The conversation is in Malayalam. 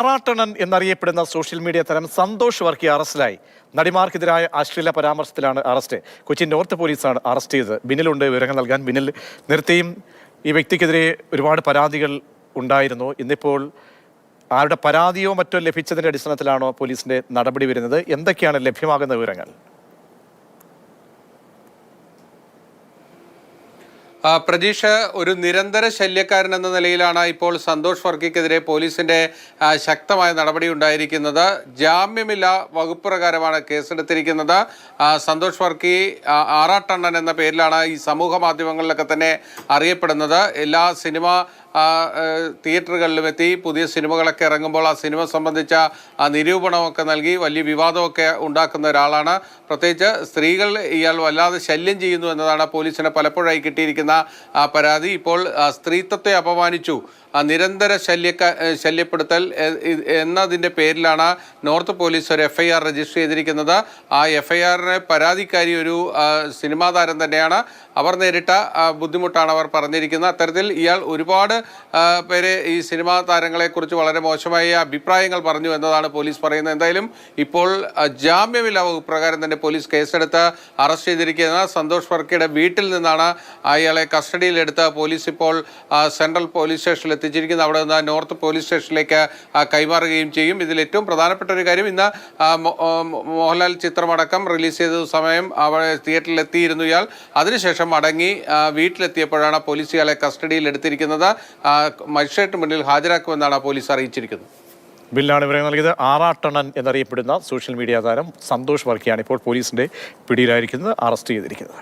ആറാട്ടണൻ എന്നറിയപ്പെടുന്ന സോഷ്യൽ മീഡിയ താരം സന്തോഷ് വർക്കി അറസ്റ്റിലായി. നടിമാർക്കെതിരായ അശ്ലീല പരാമർശത്തിലാണ് അറസ്റ്റ്. കൊച്ചി നോർത്ത് പോലീസാണ് അറസ്റ്റ് ചെയ്തത്. ബിനിലുണ്ട് വിവരങ്ങൾ നൽകാൻ. ബിനിൽ, നേരത്തെയും ഈ വ്യക്തിക്കെതിരെ ഒരുപാട് പരാതികൾ ഉണ്ടായിരുന്നു. ഇന്നിപ്പോൾ ആരുടെ പരാതിയോ മറ്റോ ലഭിച്ചതിന്റെ അടിസ്ഥാനത്തിലാണോ പോലീസിന്റെ നടപടി വരുന്നത്? എന്തൊക്കെയാണ് ലഭ്യമാകുന്ന വിവരങ്ങൾ? പ്രതീഷ്, ഒരു നിരന്തര ശല്യക്കാരൻ എന്ന നിലയിലാണ് ഇപ്പോൾ സന്തോഷ് വർക്കിക്കെതിരെ പോലീസിന്റെ ശക്തമായ നടപടി ഉണ്ടായിരിക്കുന്നത്. ജാമ്യമില്ലാ വകുപ്പ് പ്രകാരമാണ് കേസെടുത്തിരിക്കുന്നത്. സന്തോഷ് വർക്കി ആറാട്ടണ്ണൻ എന്ന പേരിലാണ് ഈ സമൂഹ മാധ്യമങ്ങളിലൊക്കെ തന്നെ അറിയപ്പെടുന്നത്. എല്ലാ സിനിമ തിയേറ്ററുകളിലും എത്തി പുതിയ സിനിമകളൊക്കെ ഇറങ്ങുമ്പോൾ ആ സിനിമ സംബന്ധിച്ച നിരൂപണമൊക്കെ നൽകി വലിയ വിവാദമൊക്കെ ഉണ്ടാക്കുന്ന ഒരാളാണ്. പ്രത്യേകിച്ച് സ്ത്രീകൾ ഇയാൾ വല്ലാതെ ശല്യം ചെയ്യുന്നു എന്നതാണ് പോലീസിന് പലപ്പോഴായി കിട്ടിയിരിക്കുന്ന പരാതി. ഇപ്പോൾ സ്ത്രീത്വത്തെ അപമാനിച്ചു, നിരന്തര ശല്യപ്പെടുത്തൽ എന്നതിൻ്റെ പേരിലാണ് നോർത്ത് പോലീസ് ഒരു FIR രജിസ്റ്റർ ചെയ്തിരിക്കുന്നത്. ആ FIRനെ പരാതിക്കാരി ഒരു സിനിമാ താരം തന്നെയാണ്. അവർ നേരിട്ട ബുദ്ധിമുട്ടാണ് അവർ പറഞ്ഞിരിക്കുന്നത്. അത്തരത്തിൽ ഇയാൾ ഒരുപാട് പേരെ ഈ സിനിമാ താരങ്ങളെക്കുറിച്ച് വളരെ മോശമായ അഭിപ്രായങ്ങൾ പറഞ്ഞു എന്നതാണ് പോലീസ് പറയുന്നത്. എന്തായാലും ഇപ്പോൾ ജാമ്യമില്ലാ വകുപ്പ് പ്രകാരം തന്നെ പോലീസ് കേസെടുത്ത് അറസ്റ്റ് ചെയ്തിരിക്കുന്ന സന്തോഷ് വർക്കിയുടെ വീട്ടിൽ നിന്നാണ് അയാളെ കസ്റ്റഡിയിലെടുത്ത് പോലീസ് ഇപ്പോൾ സെൻട്രൽ പോലീസ് സ്റ്റേഷനിൽ എത്തിച്ചിരിക്കുന്നത്. അവിടെ നിന്ന് നോർത്ത് പോലീസ് സ്റ്റേഷനിലേക്ക് കൈമാറുകയും ചെയ്യും. ഇതിൽ ഏറ്റവും പ്രധാനപ്പെട്ട ഒരു കാര്യം, ഇന്ന് മോഹൻലാൽ ചിത്രമടക്കം റിലീസ് ചെയ്ത സമയം അവിടെ തിയേറ്ററിൽ എത്തിയിരുന്നു ഇയാൾ. അതിനുശേഷം മടങ്ങി വീട്ടിലെത്തിയപ്പോഴാണ് പോലീസ് ഇയാളെ കസ്റ്റഡിയിൽ എടുത്തിരിക്കുന്നത്. മജിസ്ട്രേറ്റ് മുന്നിൽ ഹാജരാക്കുമെന്നാണ് പോലീസ് അറിയിച്ചിരിക്കുന്നത്. ബില്ലാണ് വിവരങ്ങൾ നൽകിയത്. ആറാട്ടണൻ എന്നറിയപ്പെടുന്ന സോഷ്യൽ മീഡിയ താരം സന്തോഷ് വർക്കിയാണ് ഇപ്പോൾ പോലീസിന്റെ പിടിയിലായിരിക്കുന്നത്, അറസ്റ്റ് ചെയ്തിരിക്കുന്നത്.